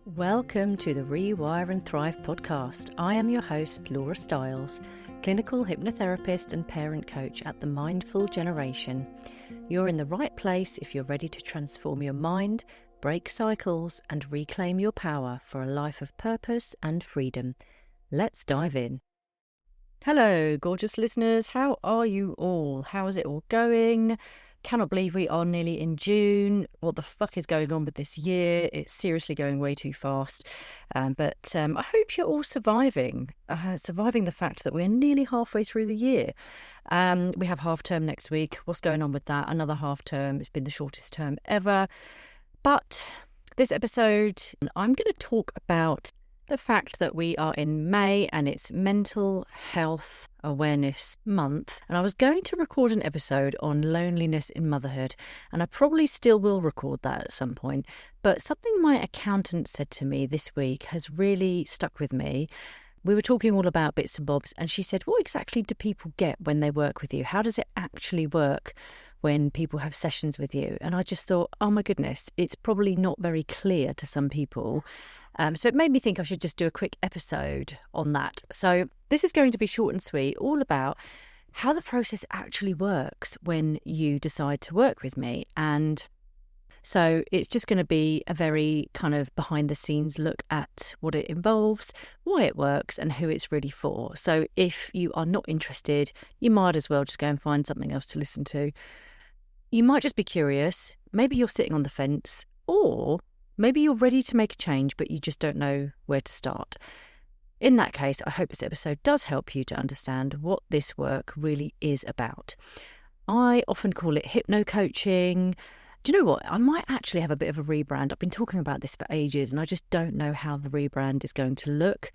Welcome to the Rewire and Thrive podcast. I am your host, Laura Stiles, clinical hypnotherapist and parent coach at the Mindful Generation. You're in the right place if you're ready to transform your mind, break cycles, and reclaim your power for a life of purpose and freedom. Let's dive in. Hello, gorgeous listeners. How are you all? How is it all going? Cannot believe we are nearly in June. What the fuck is going on with this year? It's seriously going way too fast. But I hope you're all surviving the fact that we're nearly halfway through the year. We have half term next week. What's going on with that? Another half term. It's been the shortest term ever. But this episode, I'm going to talk about the fact that we are in May and it's Mental Health Awareness Month. And I was going to record an episode on loneliness in motherhood, and I probably still will record that at some point. But something my accountant said to me this week has really stuck with me. We were talking all about bits and bobs, and she said, what exactly do people get when they work with you? How does it actually work when people have sessions with you? And I just thought, oh my goodness, it's probably not very clear to some people. So it made me think I should just do a quick episode on that. So this is going to be short and sweet, all about how the process actually works when you decide to work with me. And so it's just going to be a very kind of behind the scenes look at what it involves, why it works, and who it's really for. So if you are not interested, you might as well just go and find something else to listen to. You might just be curious. Maybe you're sitting on the fence, or maybe you're ready to make a change, but you just don't know where to start. In that case, I hope this episode does help you to understand what this work really is about. I often call it hypno-coaching. Do you know what? I might actually have a bit of a rebrand. I've been talking about this for ages, and I just don't know how the rebrand is going to look.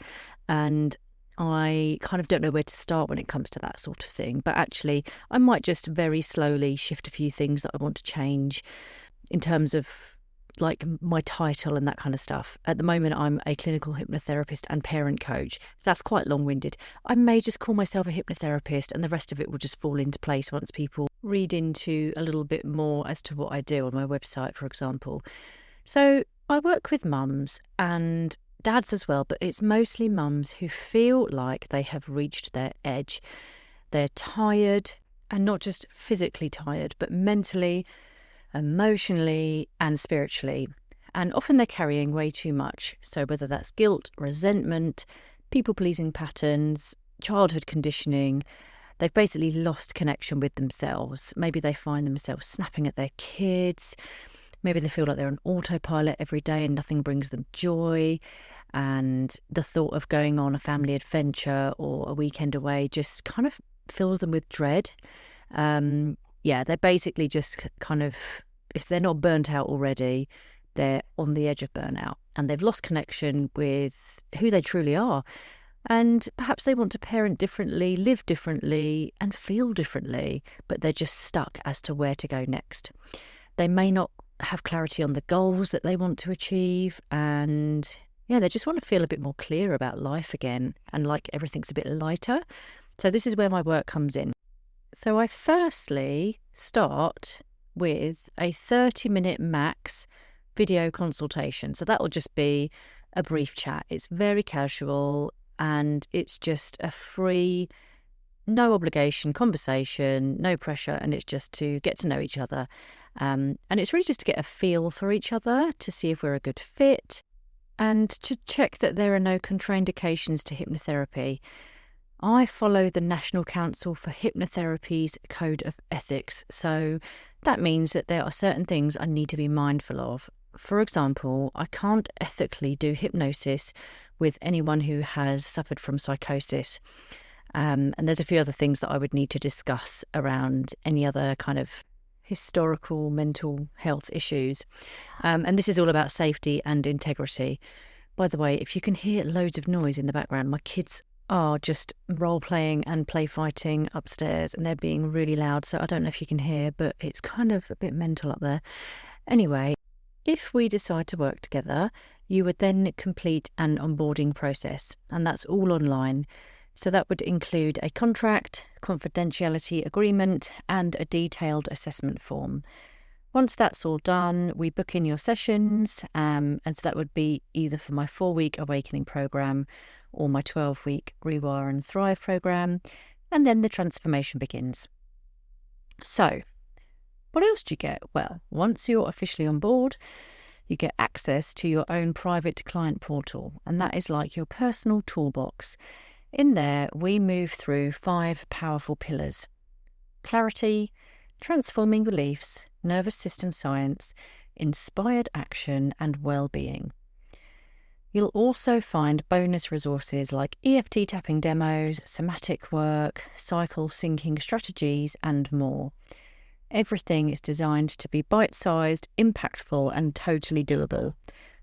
And I kind of don't know where to start when it comes to that sort of thing. But actually, I might just very slowly shift a few things that I want to change in terms of like my title and that kind of stuff. At the moment, I'm a clinical hypnotherapist and parent coach. That's quite long-winded. I may just call myself a hypnotherapist, and the rest of it will just fall into place once people read into a little bit more as to what I do on my website, for example. So I work with mums and dads as well, but it's mostly mums who feel like they have reached their edge. They're tired, and not just physically tired, but mentally, emotionally and spiritually. And often they're carrying way too much. So whether that's guilt, resentment, people-pleasing patterns, childhood conditioning, they've basically lost connection with themselves. Maybe they find themselves snapping at their kids. Maybe they feel like they're on autopilot every day and nothing brings them joy. And the thought of going on a family adventure or a weekend away just kind of fills them with dread. They're basically just kind of, if they're not burnt out already, they're on the edge of burnout, and they've lost connection with who they truly are. And perhaps they want to parent differently, live differently, and feel differently, but they're just stuck as to where to go next. They may not have clarity on the goals that they want to achieve, and they just want to feel a bit more clear about life again, and like everything's a bit lighter. So this is where my work comes in. So I firstly start with a 30-minute max video consultation. So that will just be a brief chat. It's very casual, and it's just a free, no obligation conversation, no pressure, and it's just to get to know each other. And it's really just to get a feel for each other, to see if we're a good fit, and to check that there are no contraindications to hypnotherapy. I follow the National Council for Hypnotherapy's Code of Ethics, so that means that there are certain things I need to be mindful of. For example, I can't ethically do hypnosis with anyone who has suffered from psychosis. And there's a few other things that I would need to discuss around any other kind of historical mental health issues. And this is all about safety and integrity. By the way, if you can hear loads of noise in the background, my kids are just role-playing and play fighting upstairs, and they're being really loud, so I don't know if you can hear, but it's kind of a bit mental up there. Anyway, if we decide to work together, you would then complete an onboarding process, and that's all online. So that would include a contract, confidentiality agreement, and a detailed assessment form. Once that's all done, we book in your sessions, and so that would be either for my 4-week Awakening program or my 12-week Rewire and Thrive program, and then the transformation begins. So, what else do you get? Well, once you're officially on board, you get access to your own private client portal, and that is like your personal toolbox. In there, we move through 5 powerful pillars: clarity, transforming beliefs, nervous system science, inspired action, and well-being. You'll also find bonus resources like EFT tapping demos, somatic work, cycle syncing strategies, and more. Everything is designed to be bite-sized, impactful, and totally doable,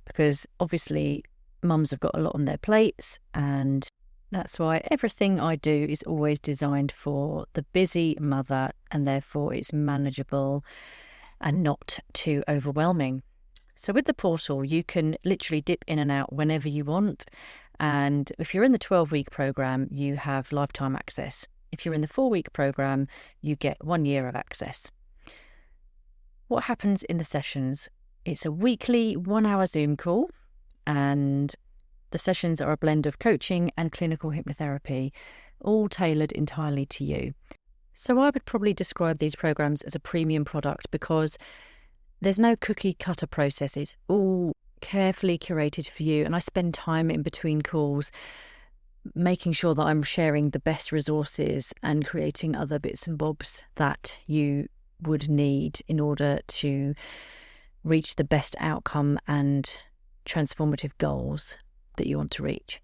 because obviously mums have got a lot on their plates, and that's why everything I do is always designed for the busy mother, and therefore it's manageable and not too overwhelming. So with the portal, you can literally dip in and out whenever you want. And if you're in the 12-week program, you have lifetime access. If you're in the 4-week program, you get 1 year of access. What happens in the sessions? It's a weekly 1-hour Zoom call, and the sessions are a blend of coaching and clinical hypnotherapy, all tailored entirely to you. So I would probably describe these programs as a premium product because there's no cookie cutter process. It's all carefully curated for you, and I spend time in between calls making sure that I'm sharing the best resources and creating other bits and bobs that you would need in order to reach the best outcome and transformative goals that you want to reach.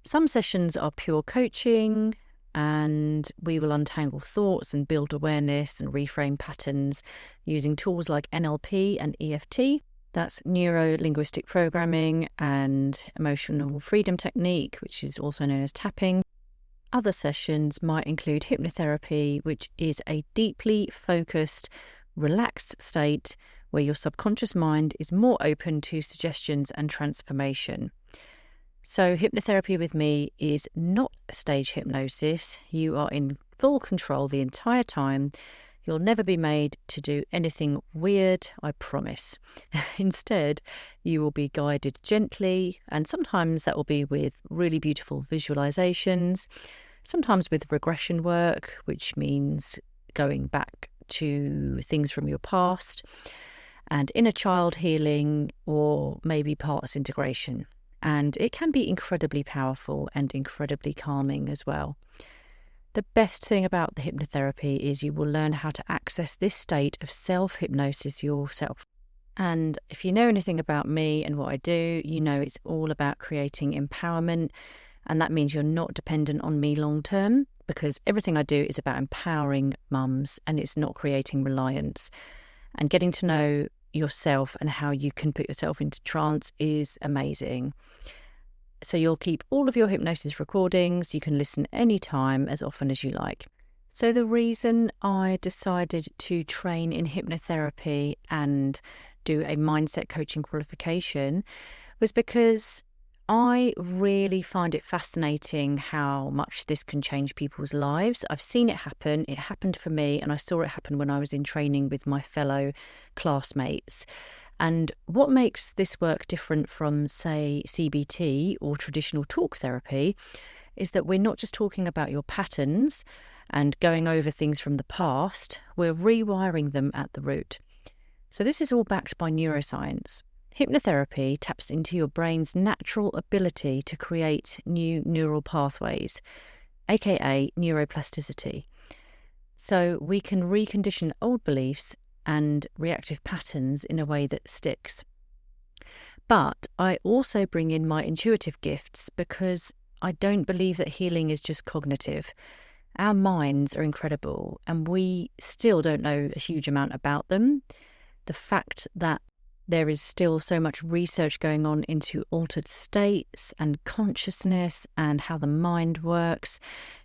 Some sessions are pure coaching, and we will untangle thoughts and build awareness and reframe patterns using tools like NLP and EFT. That's neuro-linguistic programming and emotional freedom technique, which is also known as tapping. Other sessions might include hypnotherapy, which is a deeply focused, relaxed state where your subconscious mind is more open to suggestions and transformation. So hypnotherapy with me is not stage hypnosis. You are in full control the entire time. You'll never be made to do anything weird, I promise. Instead, you will be guided gently, and sometimes that will be with really beautiful visualizations, sometimes with regression work, which means going back to things from your past, and inner child healing, or maybe parts integration. And it can be incredibly powerful and incredibly calming as well. The best thing about the hypnotherapy is you will learn how to access this state of self-hypnosis yourself. And if you know anything about me and what I do, you know it's all about creating empowerment. And that means you're not dependent on me long term, because everything I do is about empowering mums, and it's not creating reliance. And getting to know yourself and how you can put yourself into trance is amazing. So you'll keep all of your hypnosis recordings. You can listen anytime, as often as you like. So the reason I decided to train in hypnotherapy and do a mindset coaching qualification was because I really find it fascinating how much this can change people's lives. I've seen it happen. It happened for me, and I saw it happen when I was in training with my fellow classmates. And what makes this work different from, say, CBT or traditional talk therapy is that we're not just talking about your patterns and going over things from the past, we're rewiring them at the root. So this is all backed by neuroscience. Hypnotherapy taps into your brain's natural ability to create new neural pathways, aka neuroplasticity. So we can recondition old beliefs and reactive patterns in a way that sticks. But I also bring in my intuitive gifts because I don't believe that healing is just cognitive. Our minds are incredible, and we still don't know a huge amount about them. The fact that there is still so much research going on into altered states and consciousness and how the mind works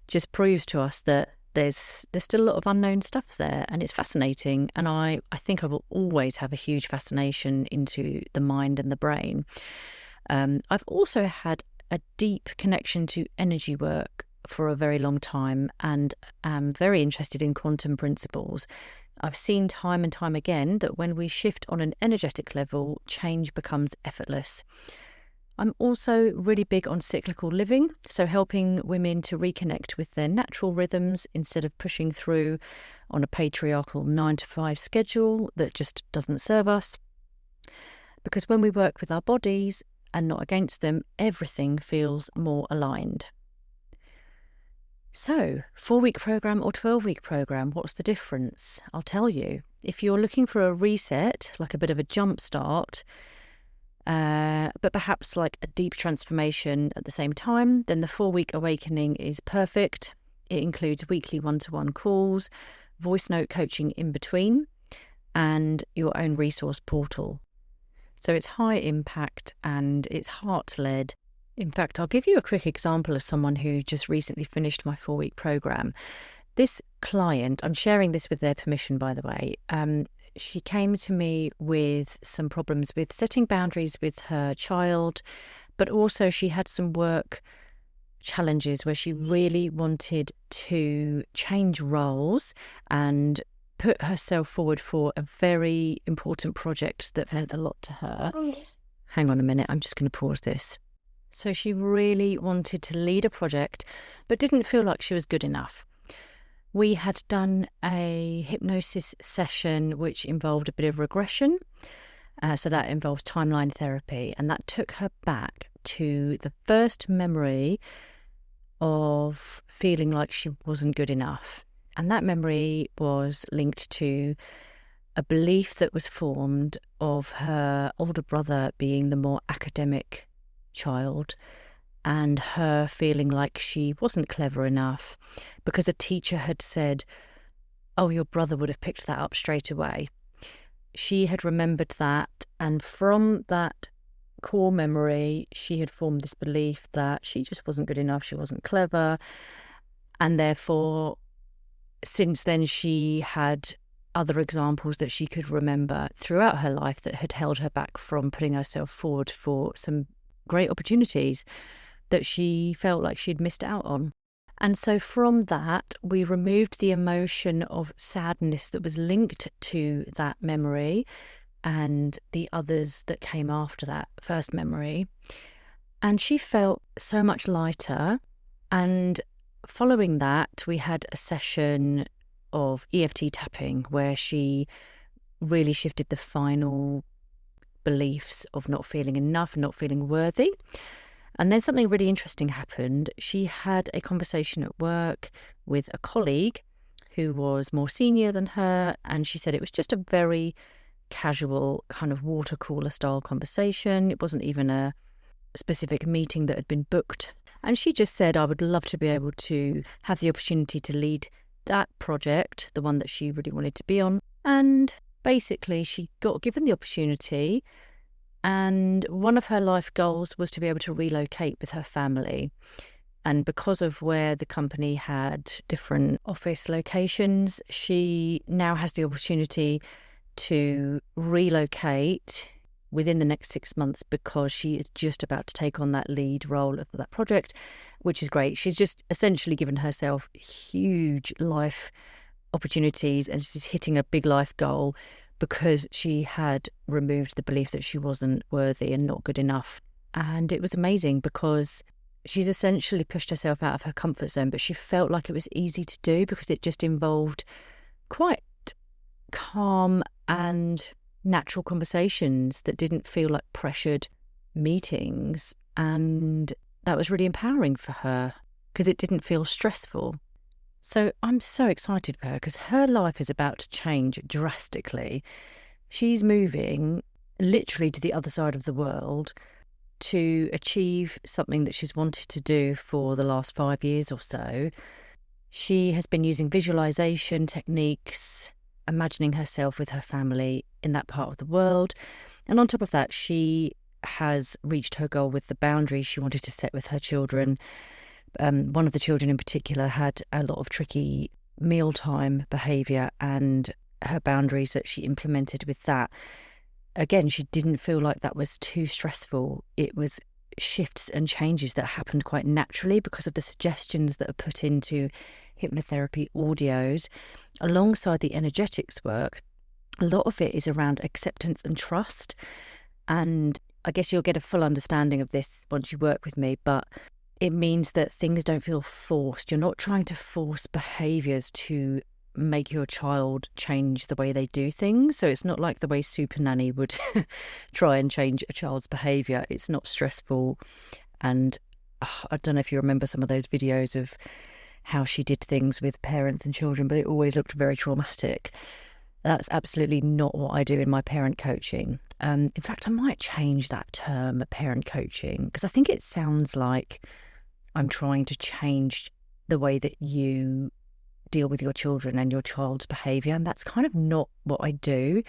just proves to us that there's still a lot of unknown stuff there, and it's fascinating. And I think I will always have a huge fascination into the mind and the brain. I've also had a deep connection to energy work for a very long time and am very interested in quantum principles. I've seen time and time again that when we shift on an energetic level, change becomes effortless. I'm also really big on cyclical living, so helping women to reconnect with their natural rhythms instead of pushing through on a patriarchal 9-to-5 schedule that just doesn't serve us. Because when we work with our bodies and not against them, everything feels more aligned. So, 4-week program or 12-week program, what's the difference? I'll tell you. If you're looking for a reset, like a bit of a jump start, but perhaps like a deep transformation at the same time, then the 4-week awakening is perfect. It includes weekly one-to-one calls, voice note coaching in between, and your own resource portal. So it's high impact and it's heart-led. In fact, I'll give you a quick example of someone who just recently finished my 4-week program. This client, I'm sharing this with their permission, by the way, she came to me with some problems with setting boundaries with her child, but also she had some work challenges where she really wanted to change roles and put herself forward for a very important project that meant a lot to her. Hang on a minute, I'm just going to pause this. So she really wanted to lead a project, but didn't feel like she was good enough. We had done a hypnosis session which involved a bit of regression. So that involves timeline therapy. And that took her back to the first memory of feeling like she wasn't good enough. And that memory was linked to a belief that was formed of her older brother being the more academic child and her feeling like she wasn't clever enough because a teacher had said, "Oh, your brother would have picked that up straight away." She had remembered that, and from that core memory, she had formed this belief that she just wasn't good enough, she wasn't clever, and therefore, since then, she had other examples that she could remember throughout her life that had held her back from putting herself forward for some great opportunities that she felt like she'd missed out on. And so from that, we removed the emotion of sadness that was linked to that memory and the others that came after that first memory. And she felt so much lighter. And following that, we had a session of EFT tapping where she really shifted the final beliefs of not feeling enough and not feeling worthy. And then something really interesting happened. She had a conversation at work with a colleague who was more senior than her, and she said it was just a very casual kind of water cooler style conversation. It wasn't even a specific meeting that had been booked. And she just said, "I would love to be able to have the opportunity to lead that project, the one that she really wanted to be on." And basically, she got given the opportunity, and one of her life goals was to be able to relocate with her family. And because of where the company had different office locations, she now has the opportunity to relocate within the next 6 months because she is just about to take on that lead role of that project, which is great. She's just essentially given herself huge life opportunities and she's hitting a big life goal because she had removed the belief that she wasn't worthy and not good enough. And it was amazing because she's essentially pushed herself out of her comfort zone, but she felt like it was easy to do because it just involved quite calm and natural conversations that didn't feel like pressured meetings. And that was really empowering for her because it didn't feel stressful. So I'm so excited for her because her life is about to change drastically. She's moving literally to the other side of the world to achieve something that she's wanted to do for the last 5 years or so. She has been using visualization techniques, imagining herself with her family in that part of the world. And on top of that, she has reached her goal with the boundaries she wanted to set with her children. One of the children in particular had a lot of tricky mealtime behaviour, and her boundaries that she implemented with that, again, she didn't feel like that was too stressful. It was shifts and changes that happened quite naturally because of the suggestions that are put into hypnotherapy audios alongside the energetics work. A lot of it is around acceptance and trust. And I guess you'll get a full understanding of this once you work with me, but it means that things don't feel forced. You're not trying to force behaviours to make your child change the way they do things. So it's not like the way Super Nanny would try and change a child's behaviour. It's not stressful. And I don't know if you remember some of those videos of how she did things with parents and children, but it always looked very traumatic. That's absolutely not what I do in my parent coaching. In fact, I might change that term, parent coaching, because I think it sounds like I'm trying to change the way that you deal with your children and your child's behaviour, and that's kind of not what I do.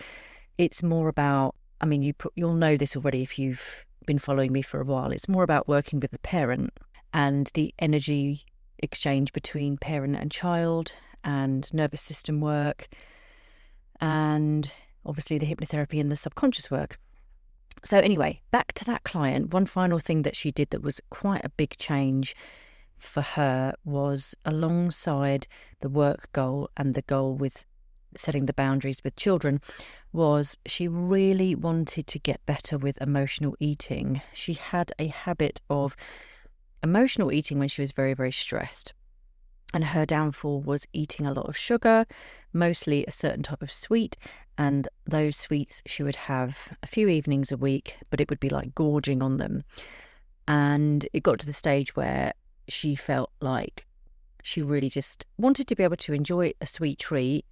It's more about, I mean, you'll know this already if you've been following me for a while. It's more about working with the parent and the energy exchange between parent and child, and nervous system work, and obviously the hypnotherapy and the subconscious work. So anyway, back to that client. One final thing that she did that was quite a big change for her was, alongside the work goal and the goal with setting the boundaries with children, was she really wanted to get better with emotional eating. She had a habit of emotional eating when she was very, very stressed. And her downfall was eating a lot of sugar, mostly a certain type of sweet. And those sweets she would have a few evenings a week, but it would be like gorging on them. And it got to the stage where she felt like she really just wanted to be able to enjoy a sweet treat,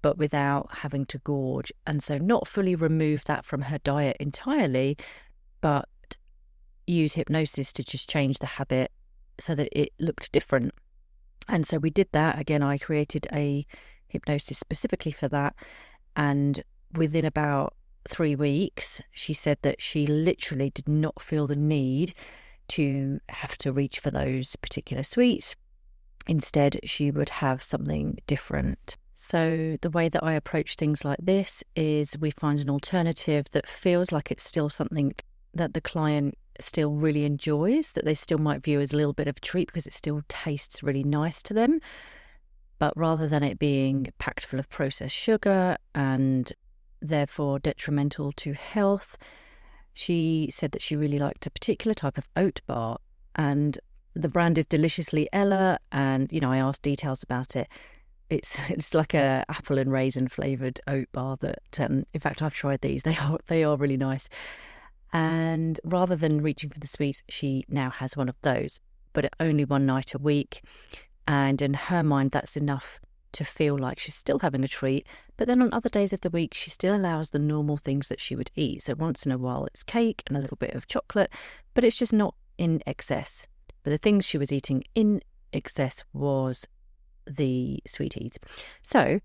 but without having to gorge. And so not fully remove that from her diet entirely, but use hypnosis to just change the habit so that it looked different. And so we did that. Again, I created a hypnosis specifically for that. And within about 3 weeks, she said that she literally did not feel the need to have to reach for those particular sweets. Instead, she would have something different. So the way that I approach things like this is we find an alternative that feels like it's still something that the client still really enjoys, that they still might view as a little bit of a treat because it still tastes really nice to them. But rather than it being packed full of processed sugar and therefore detrimental to health, she said that she really liked a particular type of oat bar, and the brand is Deliciously Ella. And, you know, I asked details about it. It's like a apple and raisin flavoured oat bar that, in fact, I've tried these. They are really nice. And rather than reaching for the sweets, she now has one of those, but only one night a week. And in her mind, that's enough to feel like she's still having a treat. But then on other days of the week, she still allows the normal things that she would eat. So once in a while, it's cake and a little bit of chocolate, but it's just not in excess. But the things she was eating in excess was the sweeties. So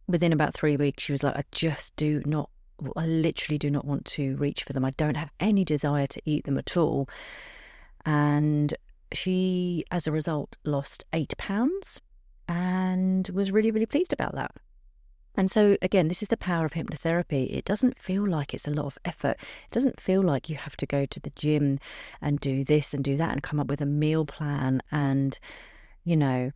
within about 3 weeks, she was like, I literally do not want to reach for them. I don't have any desire to eat them at all. And she, as a result, lost 8 pounds and was really, really pleased about that. And so, again, this is the power of hypnotherapy. It doesn't feel like it's a lot of effort. It doesn't feel like you have to go to the gym and do this and do that and come up with a meal plan. And, you know,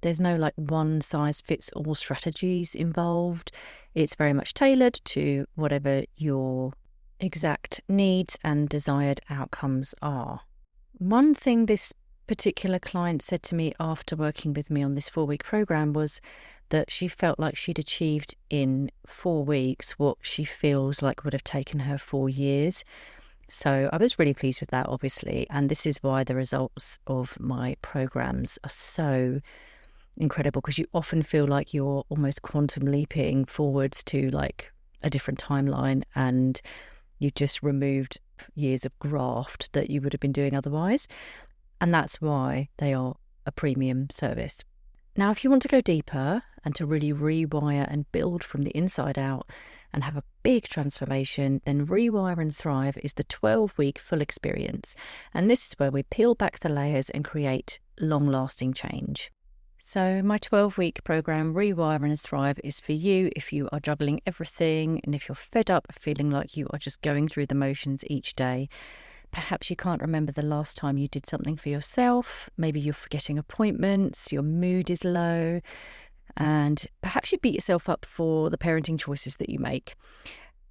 there's no like one size fits all strategies involved. It's very much tailored to whatever your exact needs and desired outcomes are. One thing this particular client said to me after working with me on this 4-week program was that she felt like she'd achieved in 4 weeks what she feels like would have taken her 4 years. So I was really pleased with that, obviously. And this is why the results of my programs are so incredible, because you often feel like you're almost quantum leaping forwards to like a different timeline, and you've just removed years of graft that you would have been doing otherwise. And that's why they are a premium service. Now, if you want to go deeper and to really rewire and build from the inside out and have a big transformation, then Rewire and Thrive is the 12-week full experience. And this is where we peel back the layers and create long-lasting change. So my 12-week program, Rewire and Thrive, is for you if you are juggling everything and if you're fed up feeling like you are just going through the motions each day. Perhaps you can't remember the last time you did something for yourself. Maybe you're forgetting appointments, your mood is low, and perhaps you beat yourself up for the parenting choices that you make.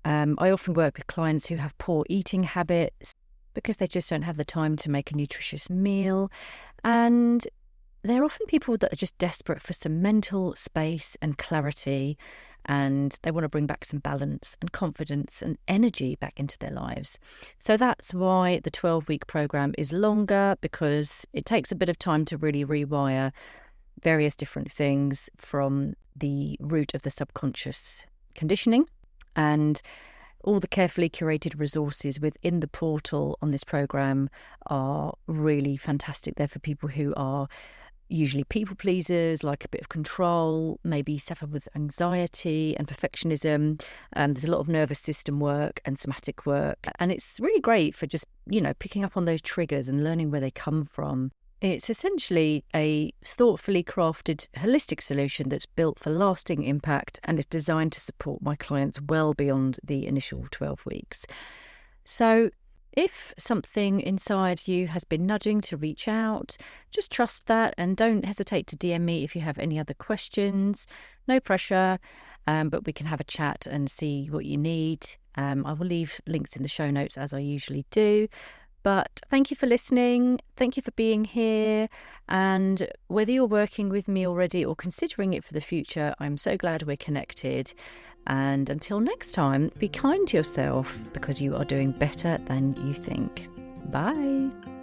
I often work with clients who have poor eating habits because they just don't have the time to make a nutritious meal. And they're often people that are just desperate for some mental space and clarity, and they want to bring back some balance and confidence and energy back into their lives. So that's why the 12-week program is longer, because it takes a bit of time to really rewire various different things from the root of the subconscious conditioning. And all the carefully curated resources within the portal on this program are really fantastic. They're for people who are usually people pleasers, like a bit of control, maybe suffer with anxiety and perfectionism. There's a lot of nervous system work and somatic work. And it's really great for just, picking up on those triggers and learning where they come from. It's essentially a thoughtfully crafted holistic solution that's built for lasting impact and is designed to support my clients well beyond the initial 12 weeks. So if something inside you has been nudging to reach out, just trust that and don't hesitate to DM me if you have any other questions. No pressure, but we can have a chat and see what you need. I will leave links in the show notes as I usually do. But thank you for listening. Thank you for being here. And whether you're working with me already or considering it for the future, I'm so glad we're connected. And until next time, be kind to yourself because you are doing better than you think. Bye.